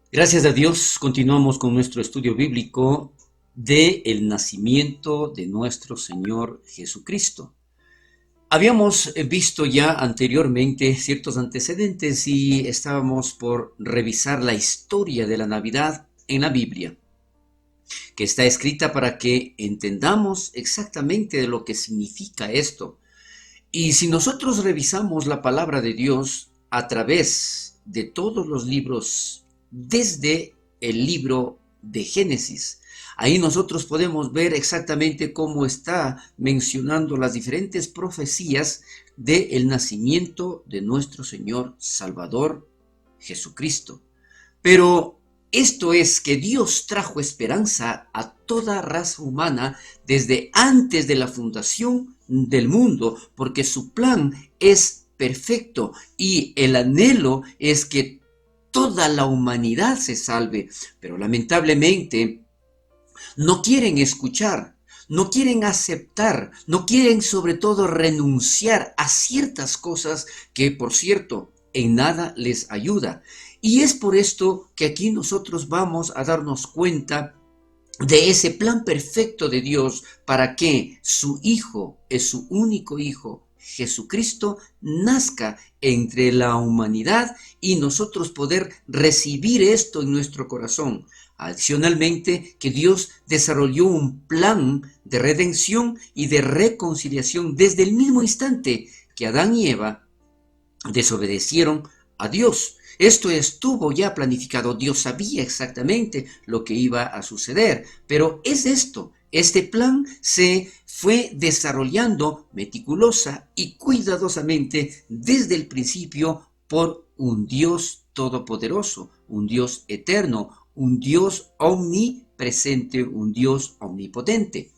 Gracias a Dios, continuamos con nuestro estudio bíblico de el nacimiento de nuestro Señor Jesucristo. Habíamos visto ya anteriormente ciertos antecedentes y estábamos por revisar la historia de la Navidad en la Biblia, que está escrita para que entendamos exactamente de lo que significa esto. Y si nosotros revisamos la palabra de Dios a través de todos los libros, desde el libro de Génesis, ahí nosotros podemos ver exactamente cómo está mencionando las diferentes profecías del nacimiento de nuestro Señor Salvador Jesucristo. Pero esto es que Dios trajo esperanza a toda raza humana desde antes de la fundación del mundo, porque su plan es perfecto y el anhelo es que toda la humanidad se salve. Pero lamentablemente no quieren escuchar, no quieren aceptar, no quieren sobre todo renunciar a ciertas cosas que, por cierto, en nada les ayuda. Y es por esto que aquí nosotros vamos a darnos cuenta de ese plan perfecto de Dios para que su Hijo, es su único Hijo, Jesucristo, nazca entre la humanidad y nosotros poder recibir esto en nuestro corazón. Adicionalmente, que Dios desarrolló un plan de redención y de reconciliación desde el mismo instante que Adán y Eva desobedecieron a Dios. Esto estuvo ya planificado, Dios sabía exactamente lo que iba a suceder, pero es esto, este plan se fue desarrollando meticulosa y cuidadosamente desde el principio por un Dios todopoderoso, un Dios eterno, un Dios omnipresente, un Dios omnipotente.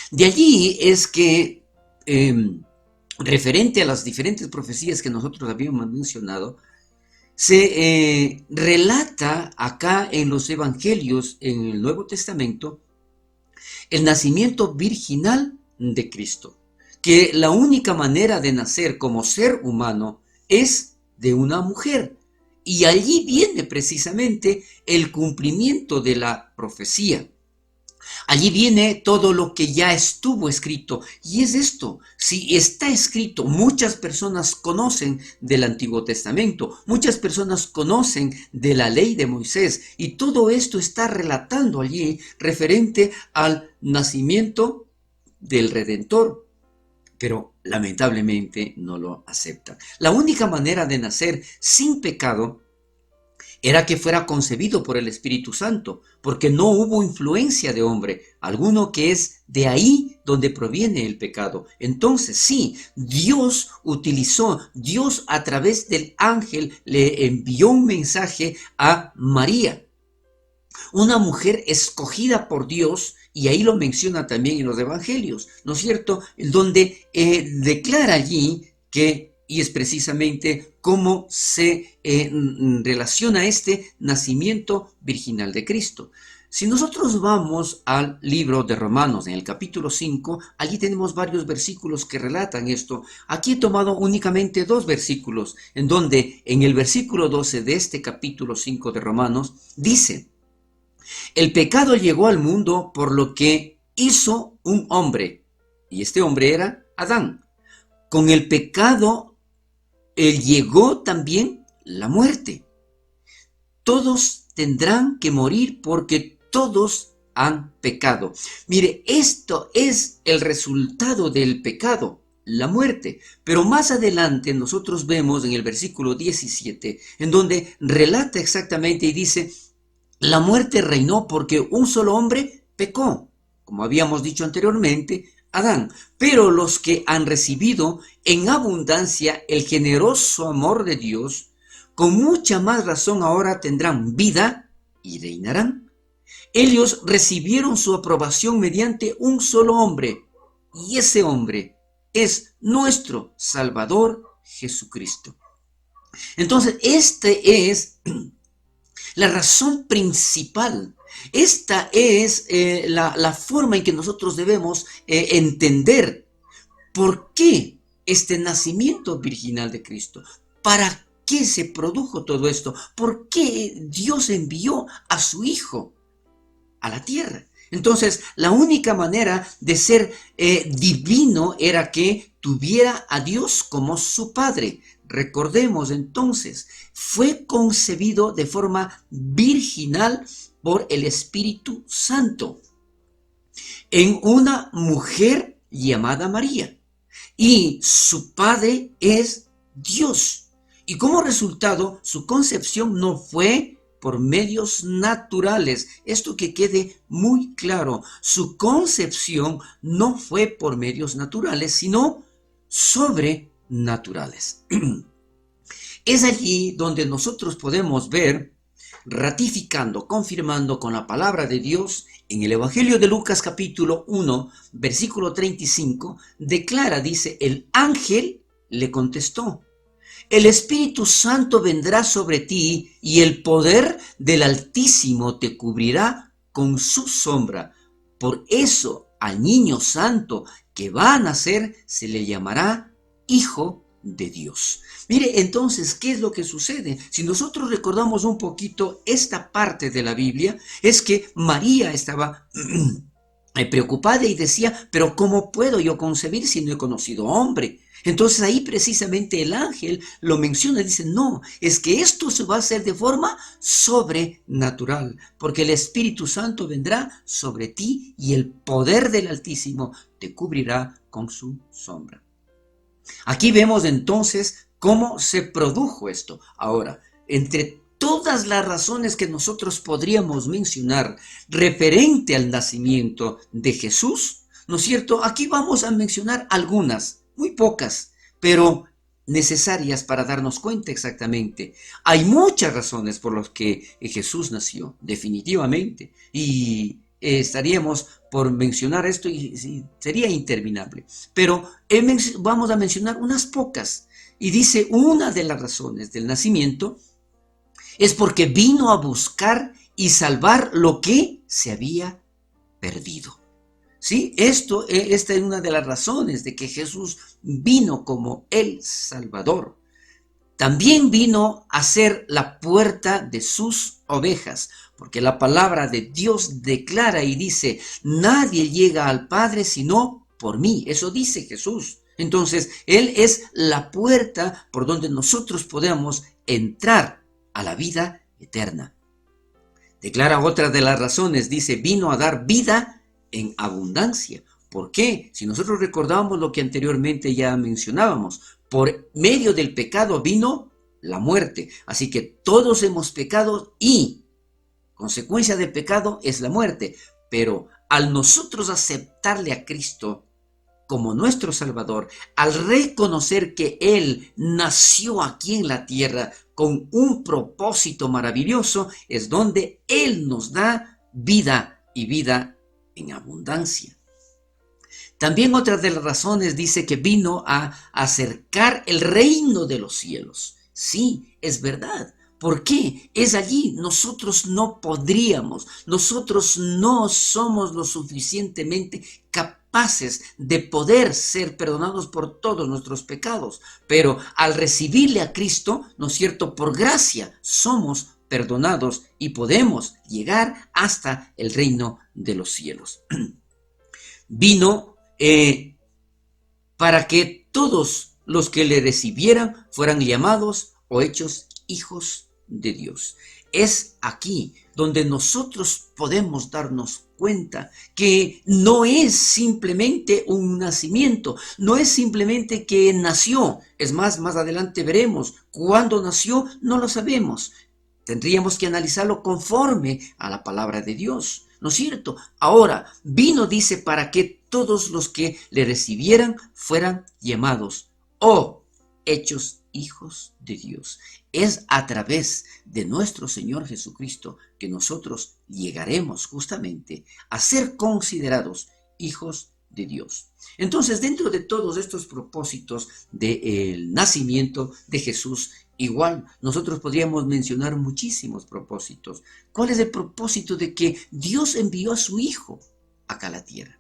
De allí es que referente a las diferentes profecías que nosotros habíamos mencionado, se relata acá en los evangelios, en el Nuevo Testamento, el nacimiento virginal de Cristo, que la única manera de nacer como ser humano es de una mujer. Y allí viene precisamente el cumplimiento de la profecía. Allí viene todo lo que ya estuvo escrito. Y es esto, si está escrito, muchas personas conocen del Antiguo Testamento, muchas personas conocen de la ley de Moisés, y todo esto está relatando allí referente al nacimiento del Redentor. Pero lamentablemente no lo aceptan. La única manera de nacer sin pecado era que fuera concebido por el Espíritu Santo, porque no hubo influencia de hombre, alguno que es de ahí donde proviene el pecado. Entonces sí, Dios a través del ángel le envió un mensaje a María, una mujer escogida por Dios, y ahí lo menciona también en los evangelios, ¿no es cierto? Donde declara allí que, y es precisamente cómo se relaciona este nacimiento virginal de Cristo. Si nosotros vamos al libro de Romanos, en el capítulo 5, allí tenemos varios versículos que relatan esto. Aquí he tomado únicamente dos versículos, en donde en el versículo 12 de este capítulo 5 de Romanos dice: el pecado llegó al mundo por lo que hizo un hombre, y este hombre era Adán. Con el pecado llegó también la muerte. Todos tendrán que morir porque todos han pecado. Mire, esto es el resultado del pecado, la muerte. Pero más adelante nosotros vemos en el versículo 17, en donde relata exactamente y dice: la muerte reinó porque un solo hombre pecó, como habíamos dicho anteriormente, Adán. Pero los que han recibido en abundancia el generoso amor de Dios, con mucha más razón ahora tendrán vida y reinarán. Ellos recibieron su aprobación mediante un solo hombre, y ese hombre es nuestro Salvador Jesucristo. Entonces, este es la razón principal. Esta es la forma en que nosotros debemos entender por qué este nacimiento virginal de Cristo. ¿Para qué se produjo todo esto? ¿Por qué Dios envió a su Hijo a la tierra? Entonces, la única manera de ser divino era que tuviera a Dios como su Padre. Recordemos entonces, fue concebido de forma virginal por el Espíritu Santo en una mujer llamada María. Y su padre es Dios. Y como resultado, su concepción no fue por medios naturales. Esto que quede muy claro. Su concepción no fue por medios naturales, sino sobrenaturales. Es allí donde nosotros podemos ver, ratificando, confirmando con la palabra de Dios, en el Evangelio de Lucas capítulo 1, versículo 35, declara, dice, el ángel le contestó, el Espíritu Santo vendrá sobre ti y el poder del Altísimo te cubrirá con su sombra. Por eso al niño santo que va a nacer se le llamará Hijo de Dios. Mire, entonces, ¿qué es lo que sucede? Si nosotros recordamos un poquito esta parte de la Biblia, es que María estaba preocupada y decía, pero ¿cómo puedo yo concebir si no he conocido hombre? Entonces ahí precisamente el ángel lo menciona y dice, no, es que esto se va a hacer de forma sobrenatural, porque el Espíritu Santo vendrá sobre ti y el poder del Altísimo te cubrirá con su sombra. Aquí vemos entonces cómo se produjo esto. Ahora, entre todas las razones que nosotros podríamos mencionar referente al nacimiento de Jesús, ¿no es cierto? Aquí vamos a mencionar algunas, muy pocas, pero necesarias para darnos cuenta exactamente. Hay muchas razones por las que Jesús nació, definitivamente, y estaríamos por mencionar esto y sería interminable, pero vamos a mencionar unas pocas. Y dice, una de las razones del nacimiento es porque vino a buscar y salvar lo que se había perdido. ¿Sí? Esta es una de las razones de que Jesús vino como el Salvador. También vino a ser la puerta de sus ovejas, porque la palabra de Dios declara y dice, nadie llega al Padre sino por mí. Eso dice Jesús. Entonces, Él es la puerta por donde nosotros podemos entrar a la vida eterna. Declara otra de las razones, dice, vino a dar vida en abundancia. ¿Por qué? Si nosotros recordamos lo que anteriormente ya mencionábamos, por medio del pecado vino la muerte. Así que todos hemos pecado y consecuencia del pecado es la muerte. Pero al nosotros aceptarle a Cristo como nuestro Salvador, al reconocer que Él nació aquí en la tierra con un propósito maravilloso, es donde Él nos da vida y vida en abundancia. También otra de las razones dice que vino a acercar el reino de los cielos. Sí, es verdad. ¿Por qué? Es allí. Nosotros no podríamos, nosotros no somos lo suficientemente capaces de poder ser perdonados por todos nuestros pecados. Pero al recibirle a Cristo, ¿no es cierto? Por gracia somos perdonados y podemos llegar hasta el reino de los cielos. Vino para que todos los que le recibieran fueran llamados o hechos hijos de Dios. Es aquí donde nosotros podemos darnos cuenta que no es simplemente un nacimiento, no es simplemente que nació. Es más adelante veremos cuándo nació, no lo sabemos. Tendríamos que analizarlo conforme a la palabra de Dios, ¿no es cierto? Ahora, vino, dice, para que todos los que le recibieran fueran llamados o hechos hijos de Dios. Es a través de nuestro Señor Jesucristo que nosotros llegaremos justamente a ser considerados hijos de Dios. Entonces, dentro de todos estos propósitos del nacimiento de Jesús, igual nosotros podríamos mencionar muchísimos propósitos. ¿Cuál es el propósito de que Dios envió a su Hijo acá a la tierra?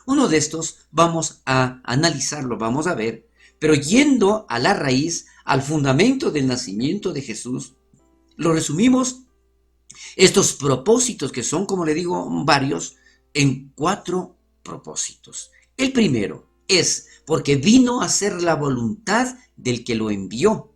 Uno de estos vamos a analizarlo, vamos a ver, pero yendo a la raíz, al fundamento del nacimiento de Jesús, lo resumimos, estos propósitos que son, como le digo, varios, en 4 propósitos. El primero es porque vino a ser la voluntad del que lo envió.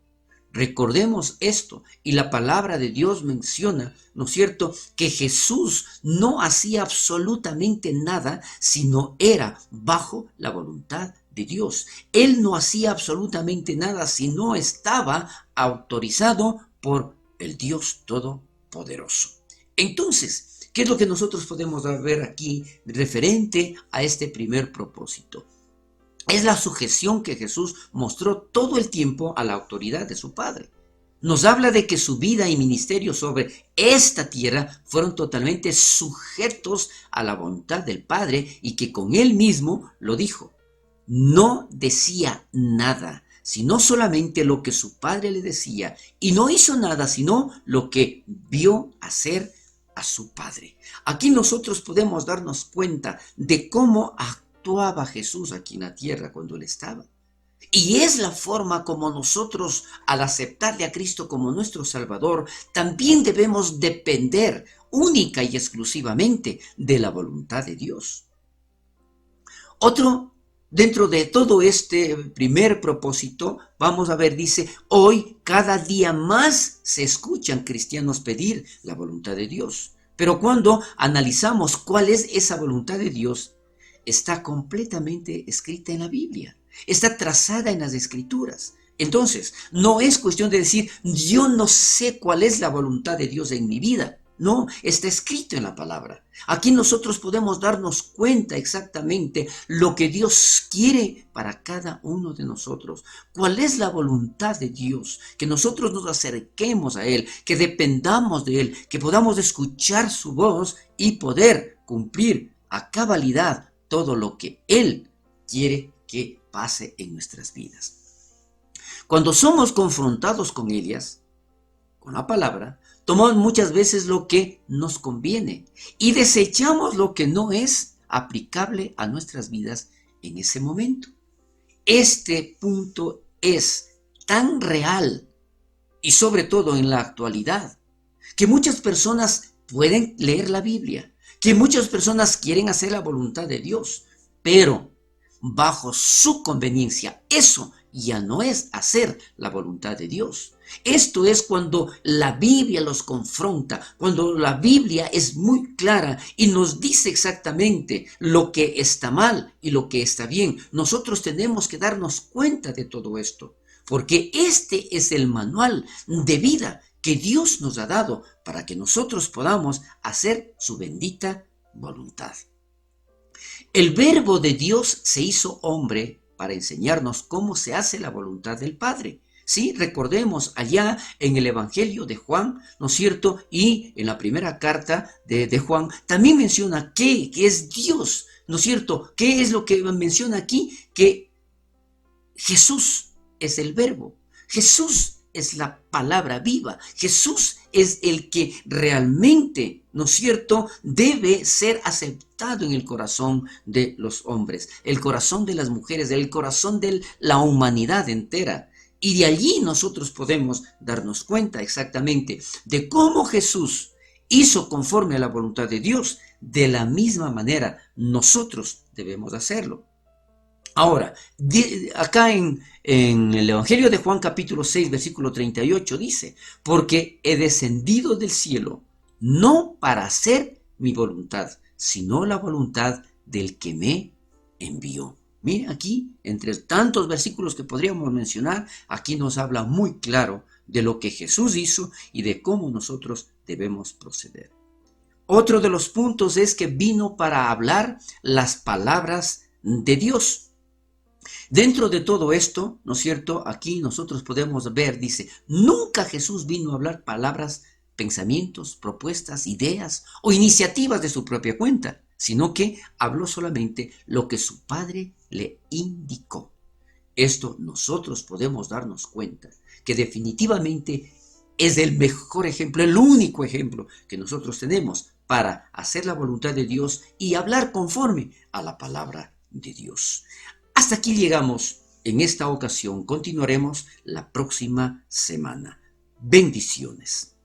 Recordemos esto, y la palabra de Dios menciona, ¿no es cierto?, que Jesús no hacía absolutamente nada, sino era bajo la voluntad de Dios. Él no hacía absolutamente nada si no estaba autorizado por el Dios Todopoderoso. Entonces, ¿qué es lo que nosotros podemos ver aquí referente a este primer propósito? Es la sujeción que Jesús mostró todo el tiempo a la autoridad de su Padre. Nos habla de que su vida y ministerio sobre esta tierra fueron totalmente sujetos a la voluntad del Padre y que con él mismo lo dijo. No decía nada, sino solamente lo que su Padre le decía, y no hizo nada sino lo que vio hacer a su Padre. Aquí nosotros podemos darnos cuenta de cómo actuaba Jesús aquí en la tierra cuando él estaba. Y es la forma como nosotros, al aceptarle a Cristo como nuestro Salvador, también debemos depender única y exclusivamente de la voluntad de Dios. Otro, dentro de todo este primer propósito, vamos a ver, dice, hoy cada día más se escuchan cristianos pedir la voluntad de Dios. Pero cuando analizamos cuál es esa voluntad de Dios, está completamente escrita en la Biblia, está trazada en las Escrituras. Entonces, no es cuestión de decir, yo no sé cuál es la voluntad de Dios en mi vida. No, está escrito en la palabra. Aquí nosotros podemos darnos cuenta exactamente lo que Dios quiere para cada uno de nosotros. ¿Cuál es la voluntad de Dios? Que nosotros nos acerquemos a Él, que dependamos de Él, que podamos escuchar su voz y poder cumplir a cabalidad todo lo que Él quiere que pase en nuestras vidas. Cuando somos confrontados con ellas, con la palabra, tomamos muchas veces lo que nos conviene y desechamos lo que no es aplicable a nuestras vidas en ese momento. Este punto es tan real y sobre todo en la actualidad que muchas personas pueden leer la Biblia, que muchas personas quieren hacer la voluntad de Dios, pero bajo su conveniencia. Eso ya no es hacer la voluntad de Dios. Esto es cuando la Biblia los confronta, cuando la Biblia es muy clara y nos dice exactamente lo que está mal y lo que está bien. Nosotros tenemos que darnos cuenta de todo esto, porque este es el manual de vida que Dios nos ha dado para que nosotros podamos hacer su bendita voluntad. El Verbo de Dios se hizo hombre para enseñarnos cómo se hace la voluntad del Padre. Sí, recordemos allá en el Evangelio de Juan, ¿no es cierto? Y en la primera carta de Juan también menciona que es Dios, ¿no es cierto? ¿Qué es lo que menciona aquí? Que Jesús es el Verbo. Jesús es la palabra viva. Jesús es el que realmente, ¿no es cierto?, debe ser aceptado en el corazón de los hombres, el corazón de las mujeres, el corazón de la humanidad entera. Y de allí nosotros podemos darnos cuenta exactamente de cómo Jesús hizo conforme a la voluntad de Dios. De la misma manera nosotros debemos hacerlo. Ahora, acá en el Evangelio de Juan capítulo 6, versículo 38 dice, porque he descendido del cielo, no para hacer mi voluntad, sino la voluntad del que me envió. Mire, aquí, entre tantos versículos que podríamos mencionar, aquí nos habla muy claro de lo que Jesús hizo y de cómo nosotros debemos proceder. Otro de los puntos es que vino para hablar las palabras de Dios. Dentro de todo esto, ¿no es cierto? Aquí nosotros podemos ver, dice, nunca Jesús vino a hablar palabras, pensamientos, propuestas, ideas o iniciativas de su propia cuenta, sino que habló solamente lo que su Padre le indicó. Esto nosotros podemos darnos cuenta que definitivamente es el mejor ejemplo, el único ejemplo que nosotros tenemos para hacer la voluntad de Dios y hablar conforme a la palabra de Dios. Hasta aquí llegamos en esta ocasión. Continuaremos la próxima semana. Bendiciones.